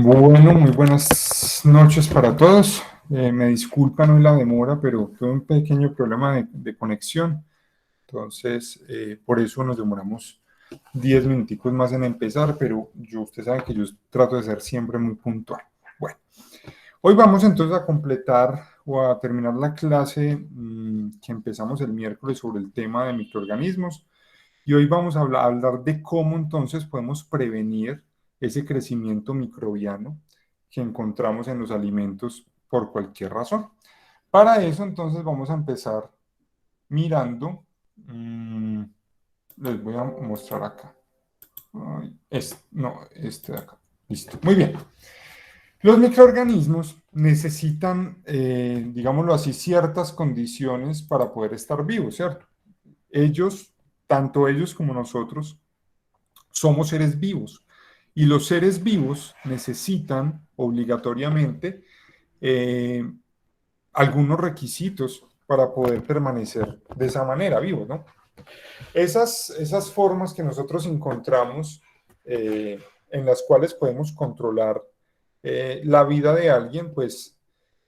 Bueno, muy buenas noches para todos. Me disculpan hoy la demora, pero tuve un pequeño problema de conexión. Entonces, por eso nos demoramos 10 minuticos más en empezar, pero usted sabe que yo trato de ser siempre muy puntual. Bueno, hoy vamos entonces a completar o a terminar la clase que empezamos el miércoles sobre el tema de microorganismos. Y hoy vamos a hablar de cómo entonces podemos prevenir ese crecimiento microbiano que encontramos en los alimentos por cualquier razón. Para eso entonces vamos a empezar mirando, les voy a mostrar acá. Este de acá. Listo. Muy bien. Los microorganismos necesitan, digámoslo así, ciertas condiciones para poder estar vivos, ¿cierto? Ellos, tanto ellos como nosotros, somos seres vivos y los seres vivos necesitan obligatoriamente eh, algunos requisitos para poder permanecer de esa manera vivos, ¿no? Esas formas que nosotros encontramos en las cuales podemos controlar la vida de alguien, pues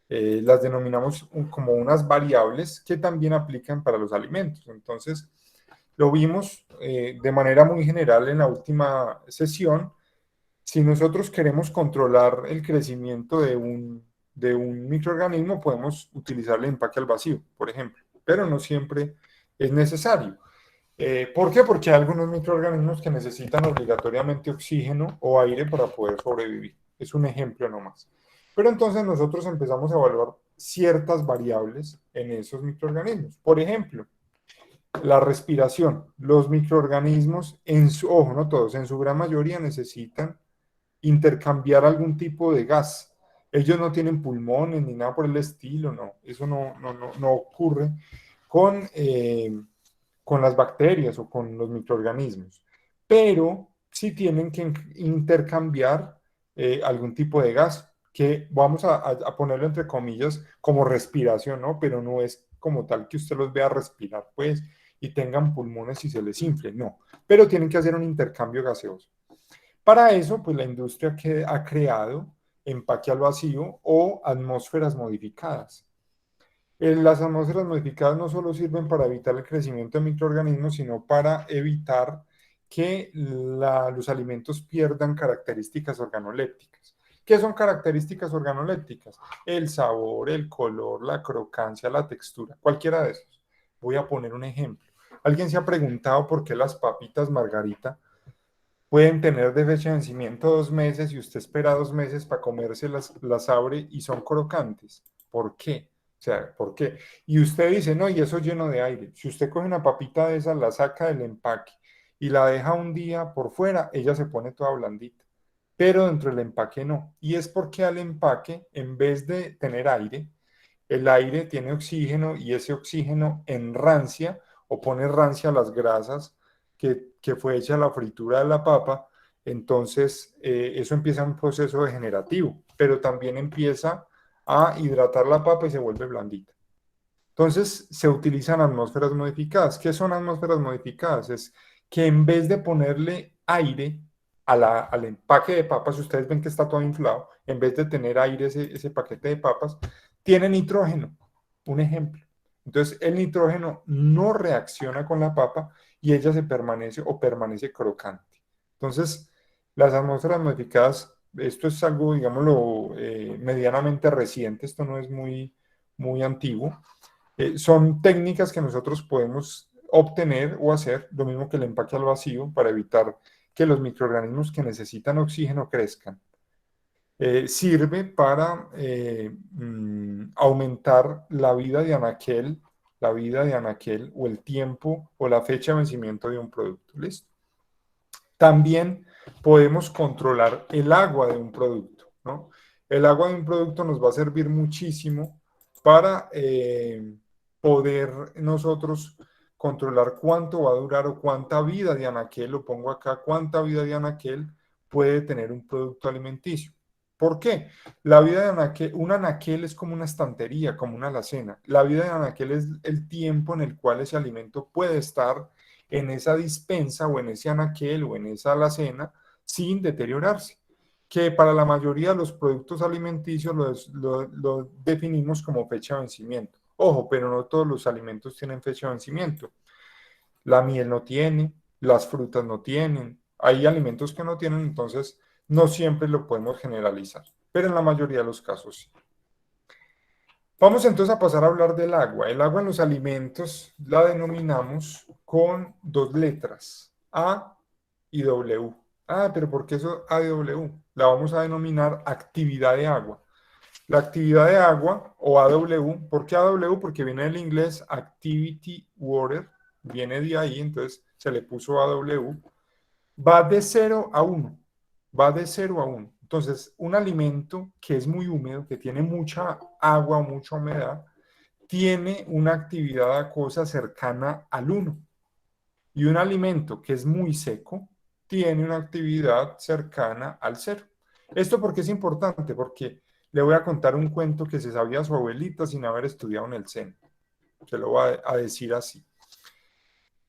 las denominamos como unas variables que también aplican para los alimentos. Entonces, lo vimos de manera muy general en la última sesión. Si nosotros queremos controlar el crecimiento de un microorganismo, podemos utilizar el empaque al vacío, por ejemplo, pero no siempre es necesario. ¿Por qué? Porque hay algunos microorganismos que necesitan obligatoriamente oxígeno o aire para poder sobrevivir. Es un ejemplo nomás. Pero entonces nosotros empezamos a evaluar ciertas variables en esos microorganismos. Por ejemplo, la respiración. Los microorganismos, ojo, no todos, en su gran mayoría necesitan intercambiar algún tipo de gas. Ellos no tienen pulmones ni nada por el estilo, no. Eso no ocurre con, con las bacterias o con los microorganismos. Pero sí tienen que intercambiar algún tipo de gas que vamos a ponerlo entre comillas como respiración, ¿no? Pero no es como tal que usted los vea respirar, pues, y tengan pulmones y se les infle, no. Pero tienen que hacer un intercambio gaseoso. Para eso, pues la industria que ha creado empaque al vacío o atmósferas modificadas. Las atmósferas modificadas no solo sirven para evitar el crecimiento de microorganismos, sino para evitar que los alimentos pierdan características organolépticas. ¿Qué son características organolépticas? El sabor, el color, la crocancia, la textura, cualquiera de esos. Voy a poner un ejemplo. ¿Alguien se ha preguntado por qué las papitas Margarita pueden tener de fecha de vencimiento 2 meses y usted espera 2 meses para comerse las abre y son crocantes? ¿Por qué? O sea, ¿por qué? Y usted dice, no, y eso es lleno de aire. Si usted coge una papita de esas, la saca del empaque y la deja un día por fuera, ella se pone toda blandita. Pero dentro del empaque no. Y es porque al empaque, en vez de tener aire, el aire tiene oxígeno y ese oxígeno enrancia o pone rancia las grasas que fue hecha la fritura de la papa. Entonces, eso empieza un proceso degenerativo, pero también empieza a hidratar la papa y se vuelve blandita. Entonces, se utilizan atmósferas modificadas. ¿Qué son atmósferas modificadas? Es que en vez de ponerle aire al empaque de papas, ustedes ven que está todo inflado, en vez de tener aire ese paquete de papas, tiene nitrógeno, un ejemplo. Entonces, el nitrógeno no reacciona con la papa y ella se permanece crocante. Entonces, las atmósferas modificadas, esto es algo, digámoslo, medianamente reciente, esto no es muy antiguo. Son técnicas que nosotros podemos obtener o hacer, lo mismo que el empaque al vacío, para evitar que los microorganismos que necesitan oxígeno crezcan. Sirve para aumentar la vida de anaquel o el tiempo o la fecha de vencimiento de un producto. ¿Listo? También podemos controlar el agua de un producto, ¿no? El agua de un producto nos va a servir muchísimo para poder nosotros controlar cuánto va a durar o cuánta vida de anaquel, lo pongo acá, cuánta vida de anaquel puede tener un producto alimenticio. ¿Por qué? La vida de anaquel, un anaquel es como una estantería, como una alacena. La vida de anaquel es el tiempo en el cual ese alimento puede estar en esa dispensa o en ese anaquel o en esa alacena sin deteriorarse. que para la mayoría de los productos alimenticios lo definimos como fecha de vencimiento. Ojo, pero no todos los alimentos tienen fecha de vencimiento. La miel no tiene, las frutas no tienen, hay alimentos que no tienen, entonces no siempre lo podemos generalizar, pero en la mayoría de los casos sí. Vamos entonces a pasar a hablar del agua. El agua en los alimentos la denominamos con dos letras, A y W. Ah, pero ¿por qué eso A y W? La vamos a denominar actividad de agua. La actividad de agua o AW, ¿por qué AW? Porque viene del inglés Activity Water, viene de ahí, entonces se le puso AW. Va de 0 a 1, va de 0 a 1. Entonces, un alimento que es muy húmedo, que tiene mucha agua o mucha humedad, tiene una actividad acuosa cercana al 1. Y un alimento que es muy seco tiene una actividad cercana al 0. ¿Esto por qué es importante? Porque le voy a contar un cuento que se sabía su abuelita sin haber estudiado en el SENA. Se lo voy a decir así.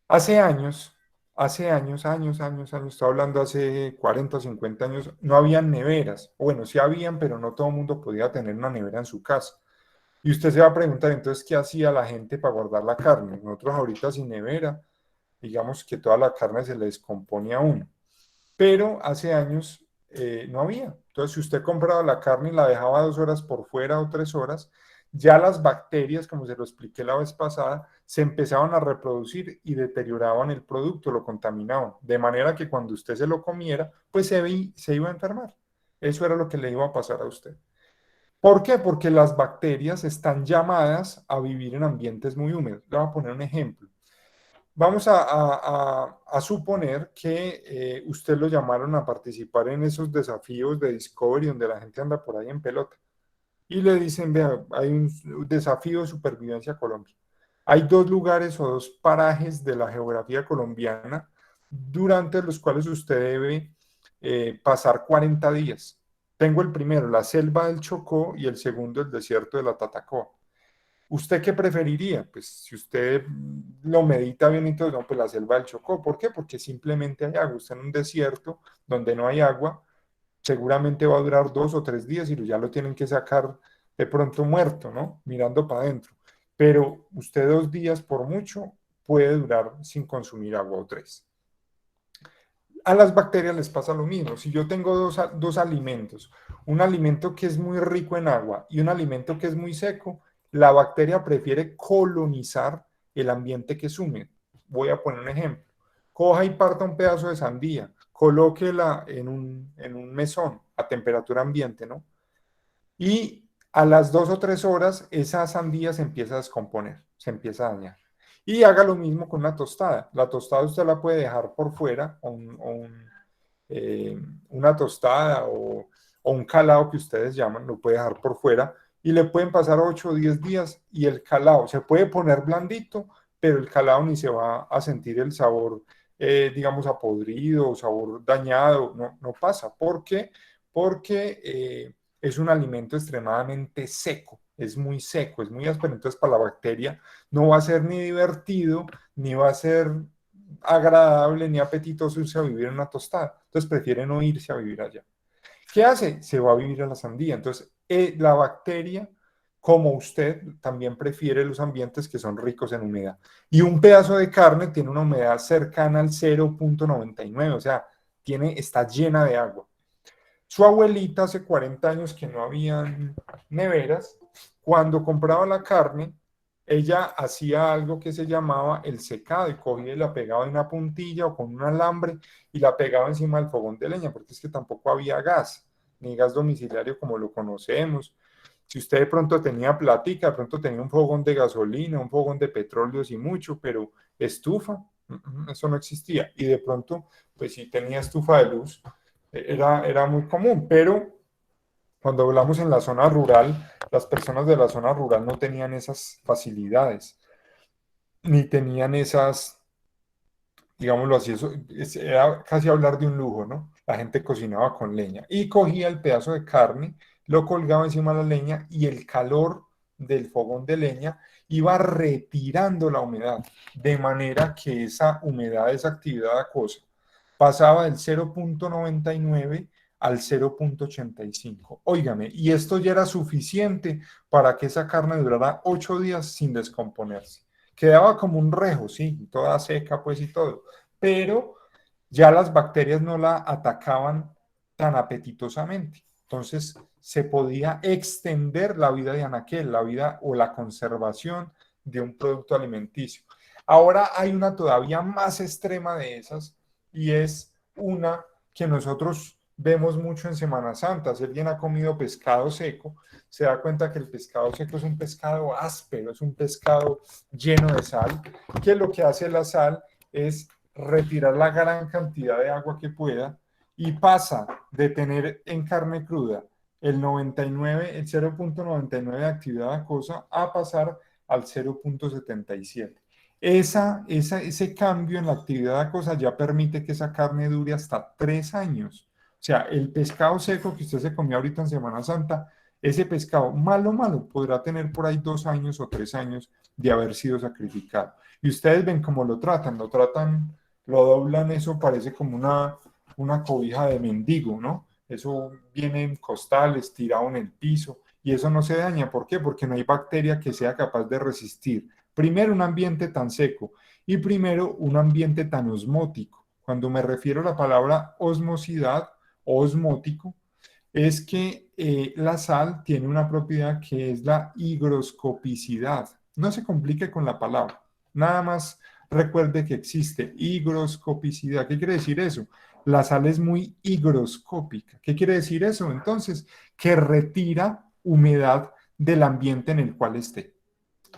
Hace años, estoy hablando hace 40 o 50 años, no habían neveras. Bueno, sí habían, pero no todo el mundo podía tener una nevera en su casa. Y usted se va a preguntar, entonces, ¿qué hacía la gente para guardar la carne? Nosotros ahorita sin nevera, digamos que toda la carne se le descompone a uno. Pero hace años no había. Entonces, si usted compraba la carne y la dejaba 2 horas por fuera o 3 horas, ya las bacterias, como se lo expliqué la vez pasada, se empezaban a reproducir y deterioraban el producto, lo contaminaban. De manera que cuando usted se lo comiera, pues se iba a enfermar. Eso era lo que le iba a pasar a usted. ¿Por qué? Porque las bacterias están llamadas a vivir en ambientes muy húmedos. Le voy a poner un ejemplo. Vamos a suponer que usted lo llamaron a participar en esos desafíos de Discovery donde la gente anda por ahí en pelota. Y le dicen, vea, hay un desafío de supervivencia a Colombia. Hay 2 lugares o 2 parajes de la geografía colombiana durante los cuales usted debe pasar 40 días. Tengo el primero, la selva del Chocó, y el segundo, el desierto de la Tatacoa. ¿Usted qué preferiría? Pues si usted lo medita bien y todo, no, pues la selva del Chocó. ¿Por qué? Porque simplemente hay agua. Usted en un desierto donde no hay agua, seguramente va a durar 2 o 3 días y ya lo tienen que sacar de pronto muerto, ¿no? Mirando para adentro. Pero usted 2 días por mucho puede durar sin consumir agua o 3. A las bacterias les pasa lo mismo. Si yo tengo dos alimentos, un alimento que es muy rico en agua y un alimento que es muy seco, la bacteria prefiere colonizar el ambiente que es húmedo. Voy a poner un ejemplo. Coja y parta un pedazo de sandía, colóquela en un mesón a temperatura ambiente, ¿no? Y a las 2 o 3 horas esa sandía se empieza a descomponer, se empieza a dañar. Y haga lo mismo con la tostada. La tostada usted la puede dejar por fuera, una tostada o un calado que ustedes llaman, lo puede dejar por fuera y le pueden pasar 8 o 10 días y el calado se puede poner blandito, pero el calado ni se va a sentir el sabor, digamos, apodrido o sabor dañado, no pasa. ¿Por qué? Porque es un alimento extremadamente seco, es muy seco, es muy áspero, entonces para la bacteria no va a ser ni divertido, ni va a ser agradable, ni apetitoso irse a vivir en una tostada, entonces prefiere no irse a vivir allá. ¿Qué hace? Se va a vivir a la sandía, entonces la bacteria, como usted, también prefiere los ambientes que son ricos en humedad. Y un pedazo de carne tiene una humedad cercana al 0,99, o sea, está llena de agua. Su abuelita hace 40 años que no habían neveras, cuando compraba la carne, ella hacía algo que se llamaba el secado y cogía y la pegaba en una puntilla o con un alambre y la pegaba encima del fogón de leña, porque es que tampoco había gas, ni gas domiciliario como lo conocemos. Si usted de pronto tenía platica, de pronto tenía un fogón de gasolina, un fogón de petróleo y mucho, pero estufa, eso no existía. Y de pronto, pues sí tenía estufa de luz, era muy común, pero cuando hablamos en la zona rural, las personas de la zona rural no tenían esas facilidades, ni tenían esas, digámoslo así, eso era casi hablar de un lujo, ¿no? La gente cocinaba con leña y cogía el pedazo de carne, lo colgaba encima de la leña y el calor del fogón de leña iba retirando la humedad, de manera que esa humedad, esa actividad acuosa, pasaba del 0,99 al 0,85. Óigame, y esto ya era suficiente para que esa carne durara 8 días sin descomponerse. Quedaba como un rejo, sí, toda seca pues y todo, pero ya las bacterias no la atacaban tan apetitosamente. Entonces se podía extender la vida de anaquel, la vida o la conservación de un producto alimenticio. Ahora hay una todavía más extrema de esas y es una que nosotros vemos mucho en Semana Santa. Si alguien ha comido pescado seco, se da cuenta que el pescado seco es un pescado áspero, es un pescado lleno de sal, que lo que hace la sal es retirar la gran cantidad de agua que pueda y pasa de tener en carne cruda el 99, el 0,99 de actividad acuosa a pasar al 0,77. Ese cambio en la actividad acuosa ya permite que esa carne dure hasta 3 años. O sea, el pescado seco que usted se comió ahorita en Semana Santa, ese pescado malo, malo, podrá tener por ahí 2 años o 3 años de haber sido sacrificado. Y ustedes ven cómo lo tratan, lo doblan, eso parece como una cobija de mendigo, ¿no? Eso viene en costales, tirado en el piso, y eso no se daña. ¿Por qué? Porque no hay bacteria que sea capaz de resistir. Primero, un ambiente tan seco y primero, un ambiente tan osmótico. Cuando me refiero a la palabra osmosidad o osmótico, es que la sal tiene una propiedad que es la higroscopicidad. No se complique con la palabra. Nada más recuerde que existe higroscopicidad. ¿Qué quiere decir eso? La sal es muy higroscópica. ¿Qué quiere decir eso? Entonces, que retira humedad del ambiente en el cual esté.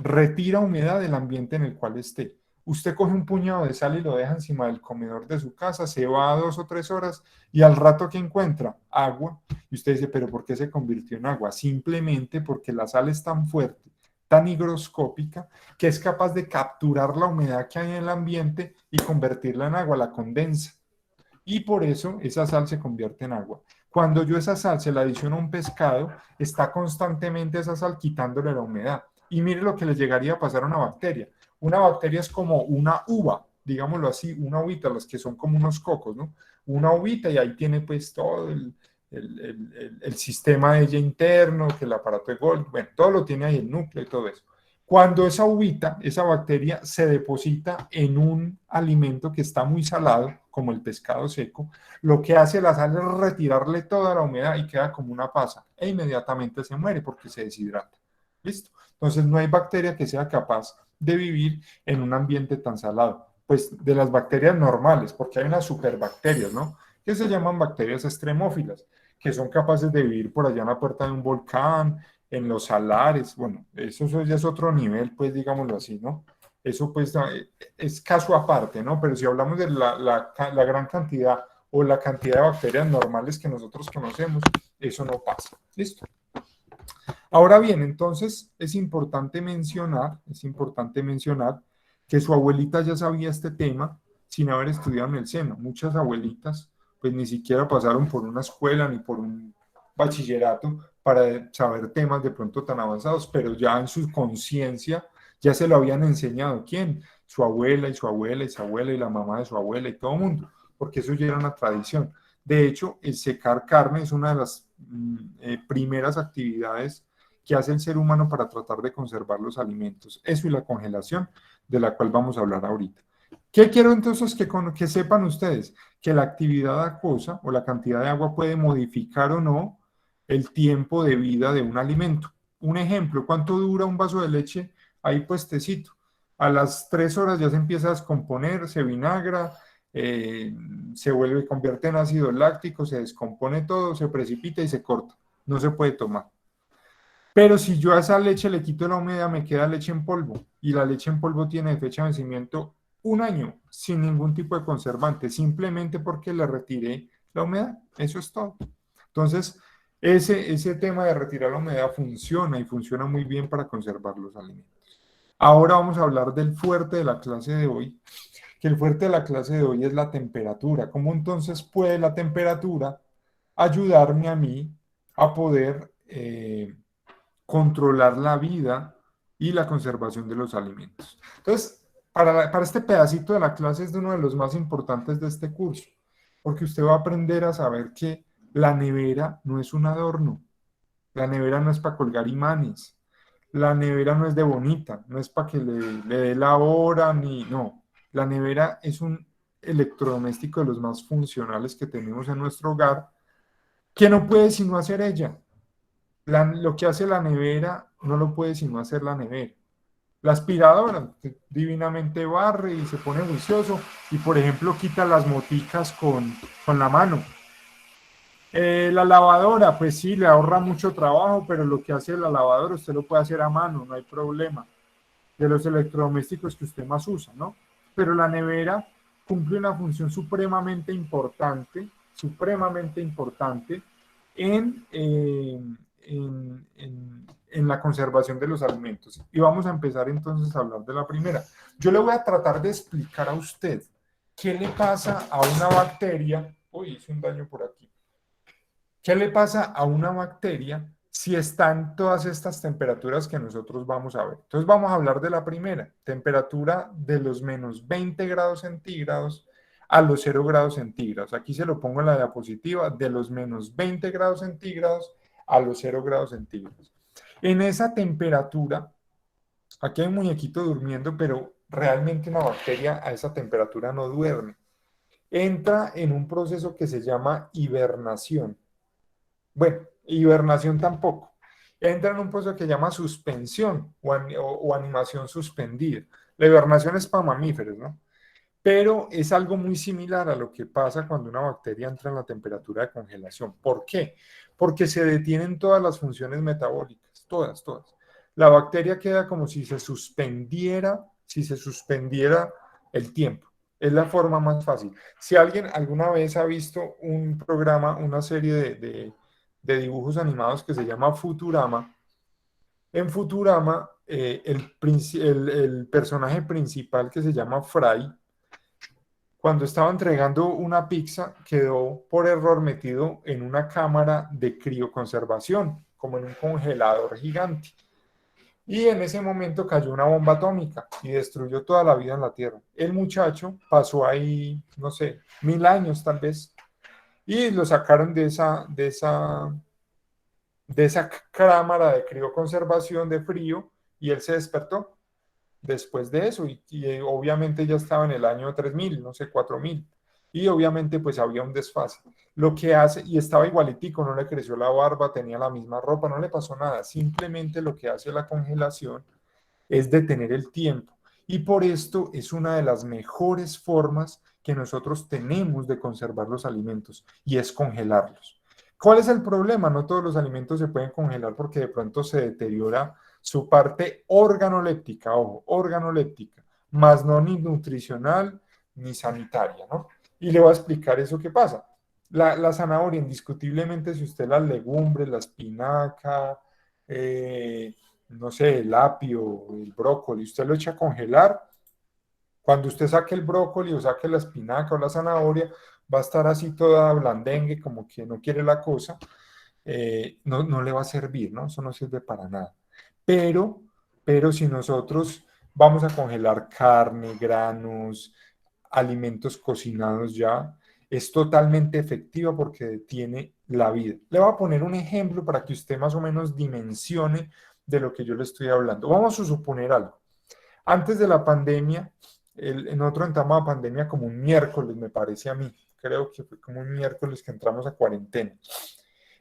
Retira humedad del ambiente en el cual esté. Usted coge un puñado de sal y lo deja encima del comedor de su casa, se va a 2 o 3 horas y al rato que encuentra agua, y usted dice, pero ¿por qué se convirtió en agua? Simplemente porque la sal es tan fuerte, tan higroscópica, que es capaz de capturar la humedad que hay en el ambiente y convertirla en agua, la condensa. Y por eso esa sal se convierte en agua. Cuando yo esa sal se la adiciono a un pescado, está constantemente esa sal quitándole la humedad. Y mire lo que le llegaría a pasar a una bacteria. Una bacteria es como una uva, digámoslo así, una uvita, las que son como unos cocos, ¿no? Una uvita y ahí tiene pues todo el sistema de ella interno, que el aparato de Golgi, bueno, todo lo tiene ahí, el núcleo y todo eso. Cuando esa uvita, esa bacteria se deposita en un alimento que está muy salado, como el pescado seco, lo que hace la sal es retirarle toda la humedad y queda como una pasa e inmediatamente se muere porque se deshidrata. ¿Listo? Entonces no hay bacteria que sea capaz de vivir en un ambiente tan salado. Pues de las bacterias normales, porque hay unas superbacterias, ¿no? Que se llaman bacterias extremófilas, que son capaces de vivir por allá en la puerta de un volcán, en los salares, bueno, eso ya es otro nivel, pues digámoslo así, ¿no? Eso pues es caso aparte, ¿no? Pero si hablamos de la gran cantidad o la cantidad de bacterias normales que nosotros conocemos, eso no pasa. ¿Listo? Ahora bien, entonces es importante mencionar que su abuelita ya sabía este tema sin haber estudiado en el seno. Muchas abuelitas pues ni siquiera pasaron por una escuela ni por un bachillerato para saber temas de pronto tan avanzados, pero ya en su conciencia ya se lo habían enseñado. ¿Quién? Su abuela y su abuela y su abuela y la mamá de su abuela y todo el mundo, porque eso ya era una tradición. De hecho, el secar carne es una de las primeras actividades que hace el ser humano para tratar de conservar los alimentos. Eso y la congelación, de la cual vamos a hablar ahorita. ¿Qué quiero entonces que sepan ustedes? Que la actividad acuosa o la cantidad de agua puede modificar o no el tiempo de vida de un alimento. Un ejemplo, ¿cuánto dura un vaso de leche ahí puestecito? A las 3 horas ya se empieza a descomponer, se vinagra, se vuelve, convierte en ácido láctico, se descompone todo, se precipita y se corta. No se puede tomar. Pero si yo a esa leche le quito la humedad, me queda leche en polvo. Y la leche en polvo tiene fecha de vencimiento 1 año, sin ningún tipo de conservante, simplemente porque le retiré la humedad. Eso es todo. Entonces, ese tema de retirar la humedad funciona y funciona muy bien para conservar los alimentos. Ahora vamos a hablar del fuerte de la clase de hoy, que el fuerte de la clase de hoy es la temperatura. ¿Cómo entonces puede la temperatura ayudarme a mí a poder controlar la vida y la conservación de los alimentos? Entonces, para este pedacito de la clase es de uno de los más importantes de este curso, porque usted va a aprender a saber que La nevera no es un adorno, la nevera no es para colgar imanes, la nevera no es de bonita, no es para que le dé la hora, ni no. La nevera es un electrodoméstico de los más funcionales que tenemos en nuestro hogar, que no puede sino hacer ella. Lo que hace la nevera no lo puede sino hacer la nevera. La aspiradora divinamente barre y se pone juicioso y, por ejemplo, quita las moticas con la mano. La lavadora, pues sí, le ahorra mucho trabajo, pero lo que hace la lavadora usted lo puede hacer a mano, no hay problema. De los electrodomésticos que usted más usa, ¿no? Pero la nevera cumple una función supremamente importante en la conservación de los alimentos. Y vamos a empezar entonces a hablar de la primera. Yo le voy a tratar de explicar a usted qué le pasa a una bacteria. Uy, hice un daño por aquí. ¿Qué le pasa a una bacteria si está en todas estas temperaturas que nosotros vamos a ver? Entonces vamos a hablar de la primera, temperatura de los menos 20 grados centígrados a los 0 grados centígrados. Aquí se lo pongo en la diapositiva, de los menos 20 grados centígrados a los 0 grados centígrados. En esa temperatura, aquí hay un muñequito durmiendo, pero realmente una bacteria a esa temperatura no duerme. Entra en un proceso que se llama hibernación. Bueno, hibernación tampoco. Entra en un proceso que se llama suspensión o animación suspendida. La hibernación es para mamíferos, ¿no? Pero es algo muy similar a lo que pasa cuando una bacteria entra en la temperatura de congelación. ¿Por qué? Porque se detienen todas las funciones metabólicas, todas, todas. La bacteria queda como si se suspendiera el tiempo. Es la forma más fácil. Si alguien alguna vez ha visto un programa, una serie de dibujos animados que se llama Futurama, en Futurama el personaje principal que se llama Fry, cuando estaba entregando una pizza, quedó por error metido en una cámara de crioconservación, como en un congelador gigante. Y en ese momento cayó una bomba atómica y destruyó toda la vida en la Tierra. El muchacho pasó ahí, no sé, 1000 años tal vez, y lo sacaron de esa cámara de crioconservación de frío y él se despertó después de eso y obviamente ya estaba en el año 3000, no sé, 4000. Y obviamente pues había un desfase. Lo que hace, y estaba igualitico, no le creció la barba, tenía la misma ropa, no le pasó nada. Simplemente lo que hace la congelación es detener el tiempo. Y por esto es una de las mejores formas que nosotros tenemos de conservar los alimentos y es congelarlos. ¿Cuál es el problema? No todos los alimentos se pueden congelar porque de pronto se deteriora su parte organoléptica, ojo, organoléptica, más no ni nutricional ni sanitaria, ¿no? Y le voy a explicar eso qué pasa. La zanahoria, indiscutiblemente, si usted las legumbres, la espinaca, no sé, el apio, el brócoli, usted lo echa a congelar. Cuando usted saque el brócoli o saque la espinaca o la zanahoria, va a estar así toda blandengue, como que no quiere la cosa, no le va a servir, ¿no? Eso no sirve para nada. Pero, pero si nosotros vamos a congelar carne, granos, alimentos cocinados ya, es totalmente efectiva porque detiene la vida. Le voy a poner un ejemplo para que usted más o menos dimensione de lo que yo le estoy hablando. Vamos a suponer algo. Antes de la pandemia, nosotros entramos a pandemia como un miércoles, me parece a mí. Creo que fue como un miércoles que entramos a cuarentena.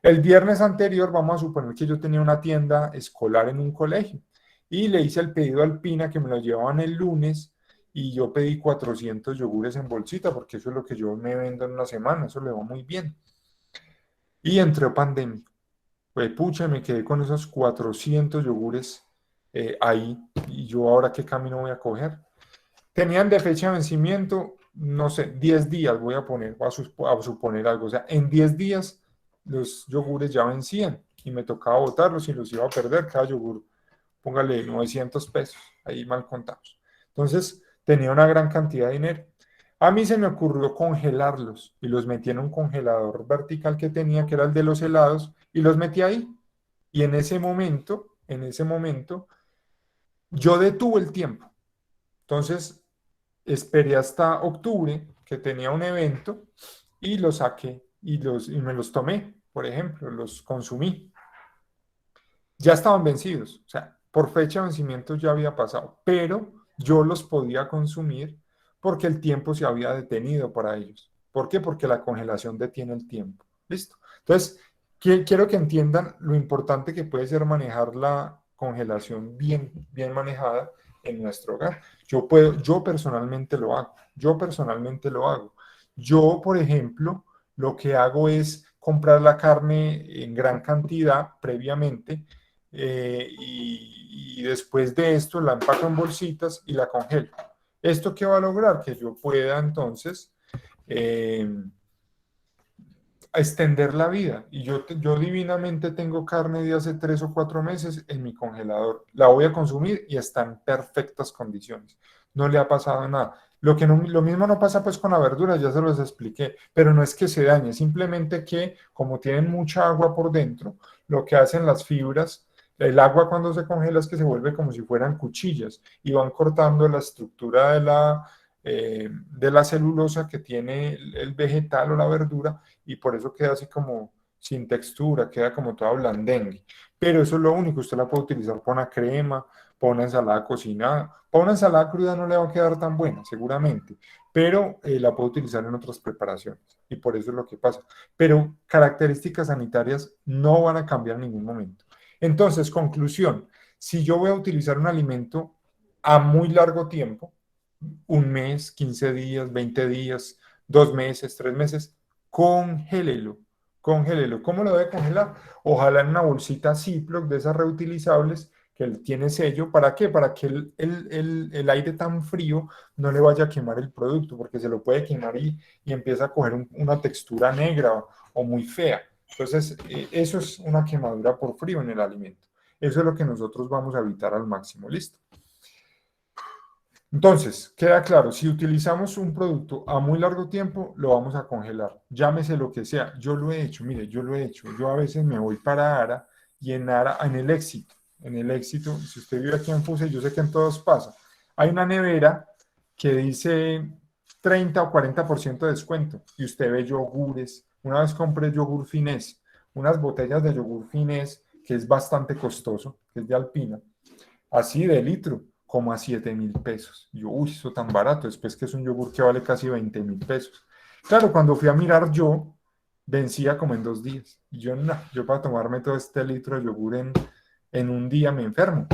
El viernes anterior, vamos a suponer que yo tenía una tienda escolar en un colegio y le hice el pedido a Alpina que me lo llevaban el lunes y yo pedí 400 yogures en bolsita porque eso es lo que yo me vendo en una semana, eso le va muy bien. Y entró pandemia. Pues pucha, me quedé con esos 400 yogures ahí y yo ahora qué camino voy a coger. Tenían de fecha de vencimiento, no sé, 10 días voy a poner, a suponer algo. O sea, en 10 días los yogures ya vencían y me tocaba botarlos y los iba a perder cada yogur. Póngale 900 pesos, ahí mal contados. Entonces, tenía una gran cantidad de dinero. A mí se me ocurrió congelarlos y los metí en un congelador vertical que tenía, que era el de los helados, y los metí ahí. Y en ese momento, yo detuve el tiempo. Entonces, esperé hasta octubre, que tenía un evento, y lo saqué. y me los tomé, por ejemplo, los consumí. Ya estaban vencidos, o sea, por fecha de vencimiento ya había pasado, pero yo los podía consumir porque el tiempo se había detenido para ellos. ¿Por qué? Porque la congelación detiene el tiempo. ¿Listo? Entonces, quiero que entiendan lo importante que puede ser manejar la congelación bien manejada en nuestro hogar. Yo personalmente lo hago. Yo personalmente lo hago. Yo, por ejemplo, lo que hago es comprar la carne en gran cantidad previamente y después de esto la empaco en bolsitas y la congelo. ¿Esto qué va a lograr? Que yo pueda entonces eh, extender la vida. Y yo divinamente tengo carne de hace 3 o 4 meses en mi congelador. La voy a consumir y está en perfectas condiciones. No le ha pasado nada. Lo mismo no pasa pues con la verdura, ya se los expliqué, pero no es que se dañe, simplemente que como tienen mucha agua por dentro, lo que hacen las fibras, el agua cuando se congela es que se vuelve como si fueran cuchillas y van cortando la estructura de la celulosa que tiene el vegetal o la verdura y por eso queda así como sin textura, queda como toda blandengue. Pero eso es lo único, usted la puede utilizar para una crema, para una ensalada cocinada, para una ensalada cruda no le va a quedar tan buena, seguramente, pero la puede utilizar en otras preparaciones y por eso es lo que pasa. Pero características sanitarias no van a cambiar en ningún momento. Entonces, conclusión, si yo voy a utilizar un alimento a muy largo tiempo, un mes, 15 días, 20 días, 2 meses, 3 meses, congélelo, congélelo. ¿Cómo lo debe congelar? Ojalá en una bolsita Ziploc de esas reutilizables que tiene sello. ¿Para qué? Para que el aire tan frío no le vaya a quemar el producto, porque se lo puede quemar y empieza a coger una textura negra o muy fea. Entonces, eso es una quemadura por frío en el alimento. Eso es lo que nosotros vamos a evitar al máximo. ¿Listo? Entonces, queda claro, si utilizamos un producto a muy largo tiempo, lo vamos a congelar. Llámese lo que sea. Yo lo he hecho, mire, yo lo he hecho. Yo a veces me voy para Ara y en Ara, en el éxito, si usted vive aquí en Fuse, yo sé que en todos pasa. Hay una nevera que dice 30 o 40% de descuento y usted ve yogures. Una vez compré yogur finés, unas botellas de yogur finés, que es bastante costoso, que es de Alpina así de litro, como a 7.000 pesos. Y yo, uy, eso tan barato, después que es un yogur que vale casi 20.000 pesos. Claro, cuando fui a mirar yo, vencía como en 2 días. Y yo, no, yo para tomarme todo este litro de yogur en un día me enfermo.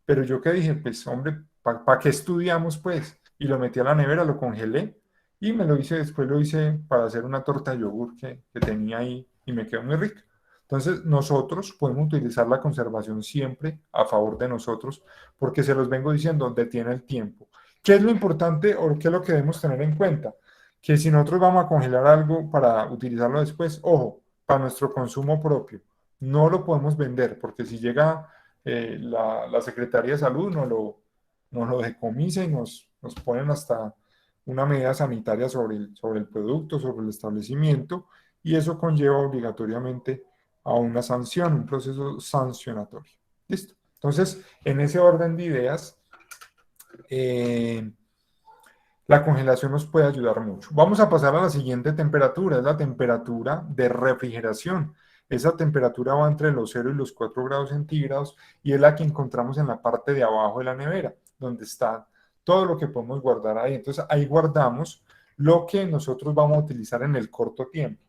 Pero yo que dije, pues hombre, ¿para qué estudiamos pues? Y lo metí a la nevera, lo congelé y me lo hice, después lo hice para hacer una torta de yogur que tenía ahí y me quedó muy rica. Entonces, nosotros podemos utilizar la conservación siempre a favor de nosotros, porque se los vengo diciendo, detiene el tiempo. ¿Qué es lo importante o qué es lo que debemos tener en cuenta? Que si nosotros vamos a congelar algo para utilizarlo después, ojo, para nuestro consumo propio, no lo podemos vender, porque si llega la Secretaría de Salud, nos lo decomisa y nos ponen hasta una medida sanitaria sobre el producto, sobre el establecimiento, y eso conlleva obligatoriamente a una sanción, un proceso sancionatorio. ¿Listo? Entonces, en ese orden de ideas, eh, la congelación nos puede ayudar mucho. Vamos a pasar a la siguiente temperatura, es la temperatura de refrigeración. Esa temperatura va entre los 0 y los 4 grados centígrados y es la que encontramos en la parte de abajo de la nevera, donde está todo lo que podemos guardar ahí. Entonces, ahí guardamos lo que nosotros vamos a utilizar en el corto tiempo.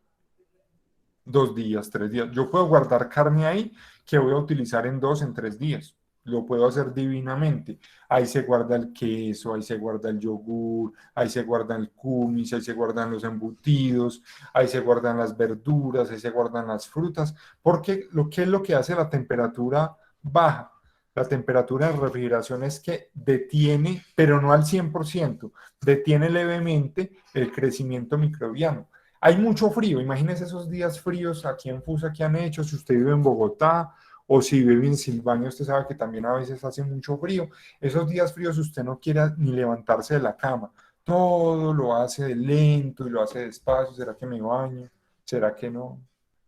2 días, 3 días. Yo puedo guardar carne ahí que voy a utilizar en 2, en 3 días. Lo puedo hacer divinamente. Ahí se guarda el queso, ahí se guarda el yogur, ahí se guarda el kumis, ahí se guardan los embutidos, ahí se guardan las verduras, ahí se guardan las frutas. Porque ¿qué es lo que hace la temperatura baja? La temperatura de refrigeración es que detiene, pero no al 100%, detiene levemente el crecimiento microbiano. Hay mucho frío, imagínense esos días fríos aquí en Fusa que han hecho, si usted vive en Bogotá o si vive en Silvania, usted sabe que también a veces hace mucho frío. Esos días fríos usted no quiere ni levantarse de la cama, todo lo hace de lento y lo hace despacio. ¿Será que me baño? ¿Será que no?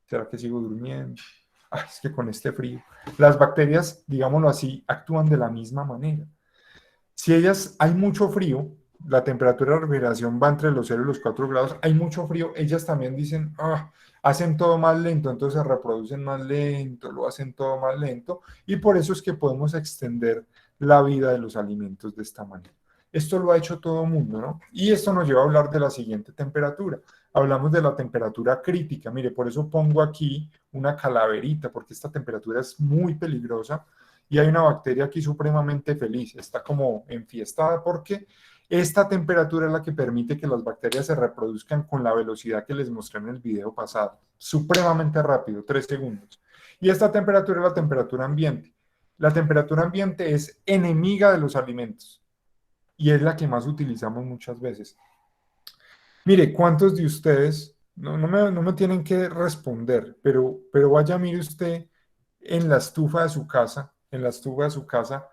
¿Será que sigo durmiendo? Ay, es que con este frío. Las bacterias, digámoslo así, actúan de la misma manera. Si hay mucho frío, la temperatura de refrigeración va entre los 0 y los 4 grados, hay mucho frío, ellas también dicen, hacen todo más lento, entonces se reproducen más lento, lo hacen todo más lento, y por eso es que podemos extender la vida de los alimentos de esta manera. Esto lo ha hecho todo el mundo, ¿no? Y esto nos lleva a hablar de la siguiente temperatura. Hablamos de la temperatura crítica. Mire, por eso pongo aquí una calaverita, porque esta temperatura es muy peligrosa y hay una bacteria aquí supremamente feliz. Está como enfiestada porque esta temperatura es la que permite que las bacterias se reproduzcan con la velocidad que les mostré en el video pasado. Supremamente rápido, 3 segundos. Y esta temperatura es la temperatura ambiente. La temperatura ambiente es enemiga de los alimentos y es la que más utilizamos muchas veces. Mire, ¿cuántos de ustedes, no me tienen que responder, pero vaya, mire usted en la estufa de su casa, en la estufa de su casa,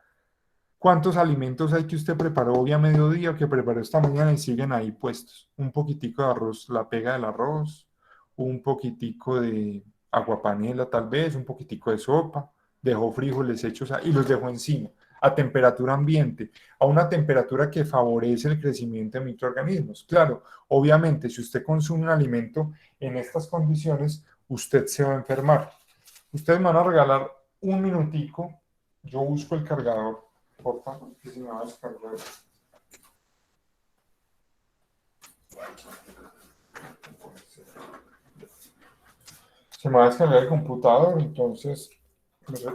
cuántos alimentos hay que usted preparó hoy a mediodía o que preparó esta mañana y siguen ahí puestos? Un poquitico de arroz, la pega del arroz, un poquitico de aguapanela tal vez, un poquitico de sopa, dejó frijoles hechos y los dejó encima, a temperatura ambiente, a una temperatura que favorece el crecimiento de microorganismos. Claro, obviamente, si usted consume un alimento en estas condiciones, usted se va a enfermar. Ustedes me van a regalar un minutico, yo busco el cargador, por favor, que se me va a descargar. Se me va a descargar el computador, entonces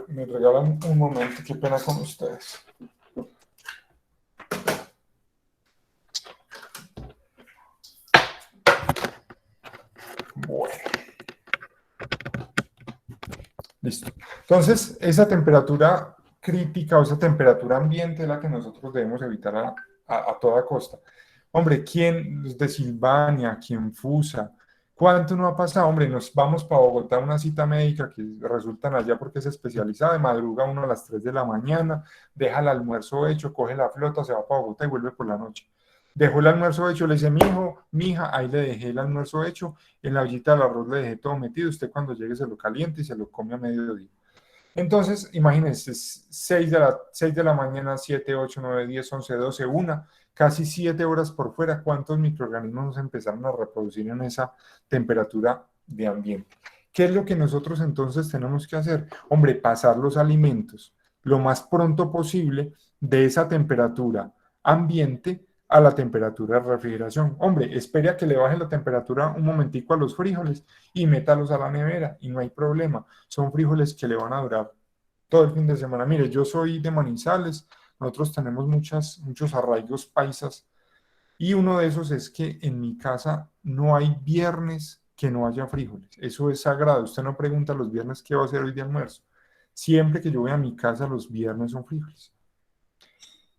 me regalan un momento, qué pena con ustedes. Bueno. Listo. Entonces, esa temperatura crítica o esa temperatura ambiente es la que nosotros debemos evitar a toda costa. Hombre, ¿quién de Silvania, quién Fusa? ¿Cuánto no ha pasado? Hombre, nos vamos para Bogotá a una cita médica que resultan allá porque es especializada, de madruga uno a las 3 de la mañana, deja el almuerzo hecho, coge la flota, se va para Bogotá y vuelve por la noche. Dejó el almuerzo hecho, le dice, mi hijo, mi hija, ahí le dejé el almuerzo hecho, en la ollita del arroz le dejé todo metido, usted cuando llegue se lo calienta y se lo come a mediodía. Entonces, imagínense, 6 de la mañana, 7, 8, 9, 10, 11, 12, 1, casi 7 horas por fuera, ¿cuántos microorganismos empezaron a reproducir en esa temperatura de ambiente? ¿Qué es lo que nosotros entonces tenemos que hacer? Hombre, pasar los alimentos lo más pronto posible de esa temperatura ambiente a la temperatura de refrigeración. Hombre, espere a que le baje la temperatura un momentico a los frijoles y métalos a la nevera y no hay problema. Son frijoles que le van a durar todo el fin de semana. Mire, yo soy de Manizales, nosotros tenemos muchos arraigos paisas y uno de esos es que en mi casa no hay viernes que no haya frijoles. Eso es sagrado. Usted no pregunta los viernes qué va a hacer hoy de almuerzo. Siempre que yo voy a mi casa, los viernes son frijoles.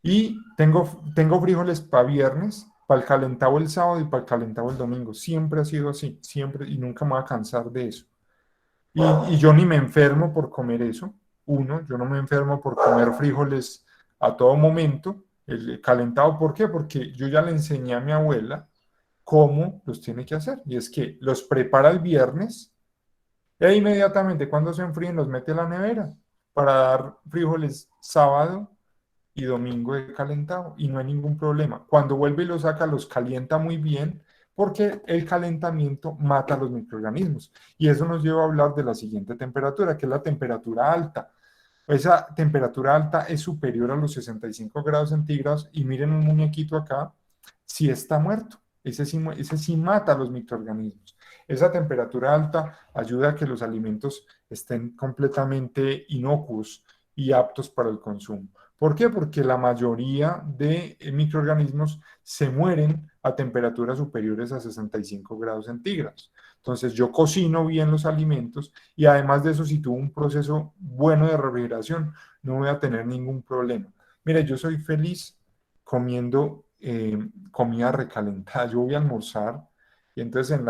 Y tengo frijoles para viernes, para el calentado el sábado y para el calentado el domingo. Siempre ha sido así, siempre, y nunca me voy a cansar de eso. Y yo ni me enfermo por comer eso. Uno, yo no me enfermo por comer frijoles a todo momento. El calentado, ¿por qué? Porque yo ya le enseñé a mi abuela cómo los tiene que hacer. Y es que los prepara el viernes e inmediatamente cuando se enfríen los mete a la nevera para dar frijoles sábado y domingo de calentado y no hay ningún problema. Cuando vuelve y los saca, los calienta muy bien porque el calentamiento mata a los microorganismos. Y eso nos lleva a hablar de la siguiente temperatura, que es la temperatura alta. Esa temperatura alta es superior a los 65 grados centígrados y miren un muñequito acá, si está muerto. Ese sí mata a los microorganismos. Esa temperatura alta ayuda a que los alimentos estén completamente inocuos y aptos para el consumo. ¿Por qué? Porque la mayoría de microorganismos se mueren a temperaturas superiores a 65 grados centígrados. Entonces yo cocino bien los alimentos y además de eso, si tuvo un proceso bueno de refrigeración, no voy a tener ningún problema. Mire, yo soy feliz comiendo comida recalentada. Yo voy a almorzar y entonces en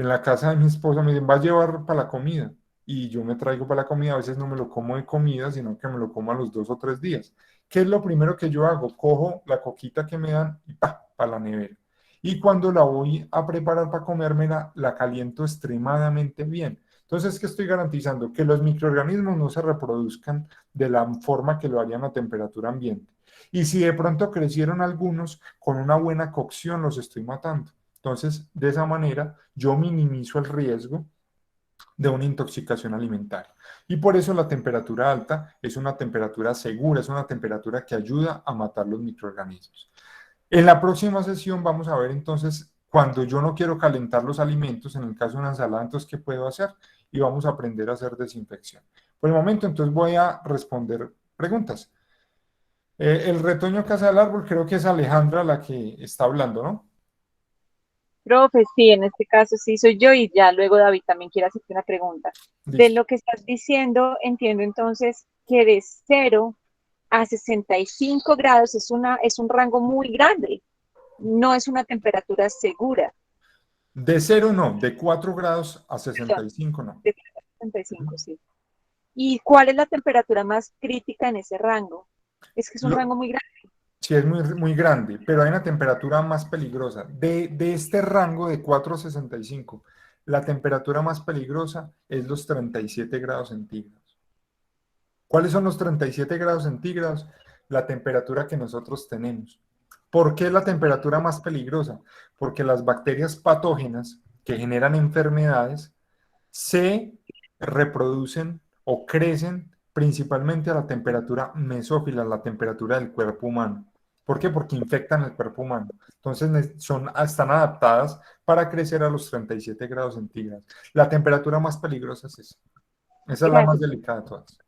la casa de mi esposa me dicen, va a llevar para la comida. Y yo me traigo para la comida, a veces no me lo como de comida, sino que me lo como a los 2 o 3 días. ¿Qué es lo primero que yo hago? Cojo la coquita que me dan y para la nevera. Y cuando la voy a preparar para comérmela, la caliento extremadamente bien. Entonces, ¿qué estoy garantizando? Que los microorganismos no se reproduzcan de la forma que lo harían a temperatura ambiente. Y si de pronto crecieron algunos, con una buena cocción los estoy matando. Entonces, de esa manera, yo minimizo el riesgo de una intoxicación alimentaria. Y por eso la temperatura alta es una temperatura segura, es una temperatura que ayuda a matar los microorganismos. En la próxima sesión vamos a ver entonces cuando yo no quiero calentar los alimentos, en el caso de una ensalada, entonces ¿qué puedo hacer? Y vamos a aprender a hacer desinfección. Por el momento entonces voy a responder preguntas. El retoño casa del árbol, creo que es Alejandra la que está hablando, ¿no? Profe, sí, en este caso sí soy yo y ya luego David también quiere hacerte una pregunta. De Listo. lo que estás diciendo, entiendo entonces que de 0 a 65 grados es un rango muy grande, no es una temperatura segura. De 0 no, de 4 grados a Perdón, 65 no. de 65, sí. ¿Y cuál es la temperatura más crítica en ese rango? Es que es un Lo, rango muy grande. sí, es muy grande, pero hay una temperatura más peligrosa. De este rango de 4 a 65, la temperatura más peligrosa es los 37 grados centígrados. ¿Cuáles son los 37 grados centígrados? La temperatura que nosotros tenemos. ¿Por qué es la temperatura más peligrosa? Porque las bacterias patógenas que generan enfermedades se reproducen o crecen principalmente a la temperatura mesófila, la temperatura del cuerpo humano. ¿Por qué? Porque infectan el cuerpo humano. Entonces están adaptadas para crecer a los 37 grados centígrados. La temperatura más peligrosa es esa. Esa es la más Gracias. delicada de todas.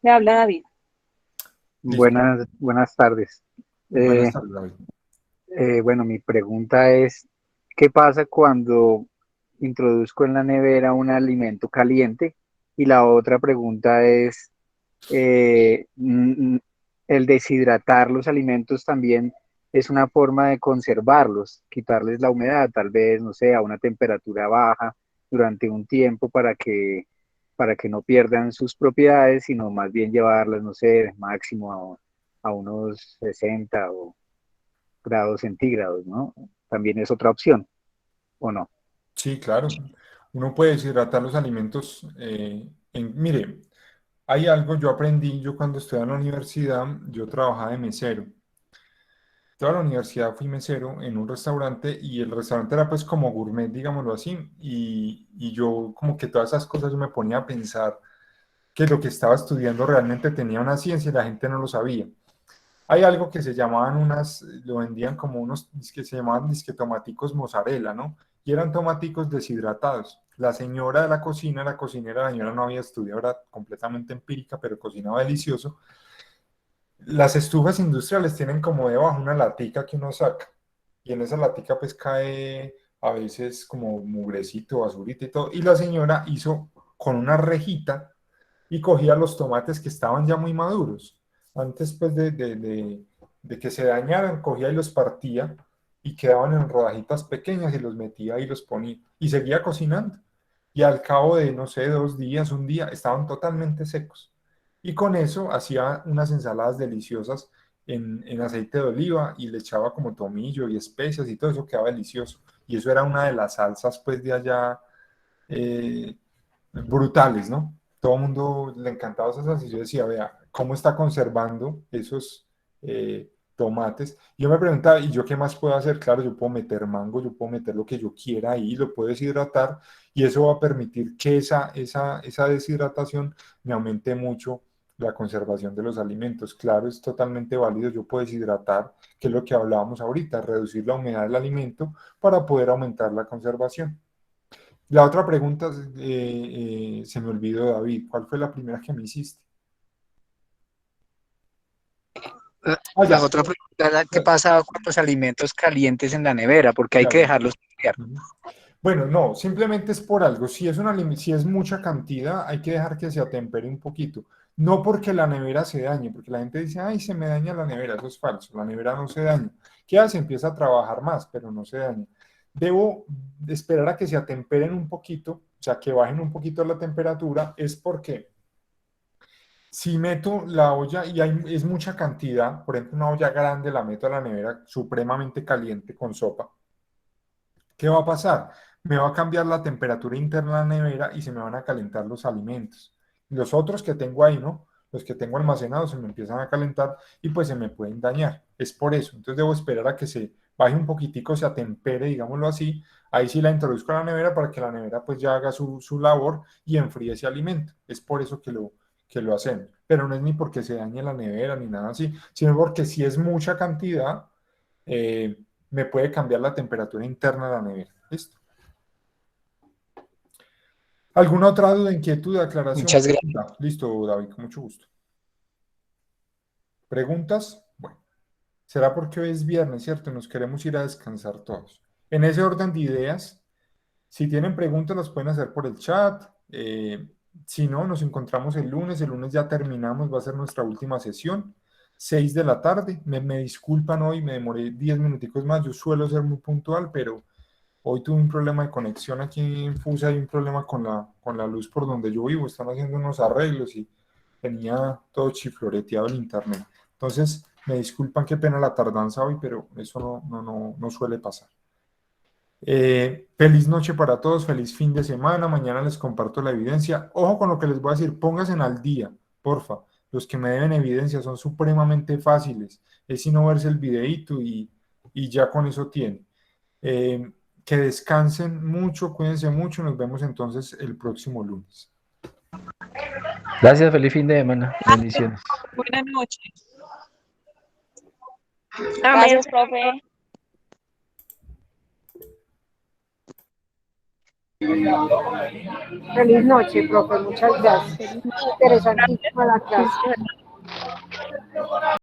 Me habla David. Listo. Buenas tardes. Buenas Eh, tardes, David. bueno, mi pregunta es, ¿qué pasa cuando introduzco en la nevera un alimento caliente? Y la otra pregunta es, eh, mm, el deshidratar los alimentos también es una forma de conservarlos, quitarles la humedad, tal vez, no sé, a una temperatura baja durante un tiempo para que no pierdan sus propiedades, sino más bien llevarlas, no sé, máximo a unos 60 o grados centígrados, ¿no? También es otra opción, ¿o no? Sí, claro. Uno puede deshidratar los alimentos. Mire, hay algo, yo aprendí, yo cuando estudiaba en la universidad, yo trabajaba de mesero. Toda la universidad fui mesero en un restaurante y el restaurante era pues como gourmet, digámoslo así, y yo como que todas esas cosas yo me ponía a pensar que lo que estaba estudiando realmente tenía una ciencia y la gente no lo sabía. Hay algo que se llamaban lo vendían como unos que se llamaban disque tomaticos mozzarella, ¿no? Y eran tomaticos deshidratados. La señora de la cocina, la cocinera, la señora no había estudiado, era completamente empírica, pero cocinaba delicioso. Las estufas industriales tienen como debajo una latica que uno saca y en esa latica pues cae a veces como mugrecito, basurita y todo. Y la señora hizo con una rejita y cogía los tomates que estaban ya muy maduros. Antes pues de que se dañaran, cogía y los partía y quedaban en rodajitas pequeñas y los metía y los ponía y seguía cocinando. Y al cabo de, no sé, 2 días, un día, estaban totalmente secos. Y con eso hacía unas ensaladas deliciosas en aceite de oliva y le echaba como tomillo y especias y todo eso quedaba delicioso. Y eso era una de las salsas pues de allá eh, brutales, ¿no? Todo el mundo le encantaba esas salsas y yo decía, vea, ¿cómo está conservando esos tomates? Y yo me preguntaba, ¿y yo qué más puedo hacer? Claro, yo puedo meter mango, yo puedo meter lo que yo quiera ahí, lo puedo deshidratar y eso va a permitir que esa deshidratación me aumente mucho la conservación de los alimentos. Claro, es totalmente válido, yo puedo deshidratar, que es lo que hablábamos ahorita, reducir la humedad del alimento para poder aumentar la conservación. La otra pregunta, se me olvidó, David. ¿Cuál fue la primera que me hiciste? Ah, La ya. otra pregunta era, ¿qué pasa con los alimentos calientes en la nevera? Porque hay Ya, que ya. dejarlos enfriar. Ujú. Bueno, no, simplemente es por algo. Si es mucha cantidad, hay que dejar que se atempere un poquito. No porque la nevera se dañe, porque la gente dice, ay, se me daña la nevera. Eso es falso. La nevera no se daña. ¿Qué hace? Empieza a trabajar más, pero no se daña. Debo esperar a que se atemperen un poquito, o sea, que bajen un poquito la temperatura, es porque si meto la olla y es mucha cantidad, por ejemplo, una olla grande la meto a la nevera supremamente caliente con sopa, ¿qué va a pasar? me va a cambiar la temperatura interna de la nevera y se me van a calentar los alimentos. Los otros que tengo ahí, ¿no? Los que tengo almacenados se me empiezan a calentar y pues se me pueden dañar. Es por eso. Entonces debo esperar a que se baje un poquitico, se atempere, digámoslo así. Ahí sí la introduzco a la nevera para que la nevera pues ya haga su labor y enfríe ese alimento. Es por eso que lo hacemos. Pero no es ni porque se dañe la nevera ni nada así, sino porque si es mucha cantidad, me puede cambiar la temperatura interna de la nevera. ¿Listo? ¿Alguna otra duda, inquietud, aclaración, Muchas gracias. pregunta? Listo, David, con mucho gusto. ¿Preguntas? Bueno, será porque hoy es viernes, ¿cierto? Nos queremos ir a descansar todos. En ese orden de ideas, si tienen preguntas, las pueden hacer por el chat. Si no, nos encontramos el lunes. El lunes ya terminamos, va a ser nuestra última sesión. 6 de la tarde. Me disculpan hoy, me demoré 10 minuticos más. Yo suelo ser muy puntual, pero hoy tuve un problema de conexión aquí en Fusa y un problema con la luz por donde yo vivo. Están haciendo unos arreglos y tenía todo chifloreteado el internet. Entonces, me disculpan, qué pena la tardanza hoy, pero eso no suele pasar. Feliz noche para todos, feliz fin de semana. Mañana les comparto la evidencia. Ojo con lo que les voy a decir, pónganse al día, porfa. Los que me deben evidencia son supremamente fáciles. Es sino verse el videíto y ya con eso tienen. Que descansen mucho, cuídense mucho. Nos vemos entonces el próximo lunes. Gracias, feliz fin de semana. Bendiciones. Buenas noches. Gracias, profe. Feliz noche, profe. Muchas gracias. Interesantísima la clase.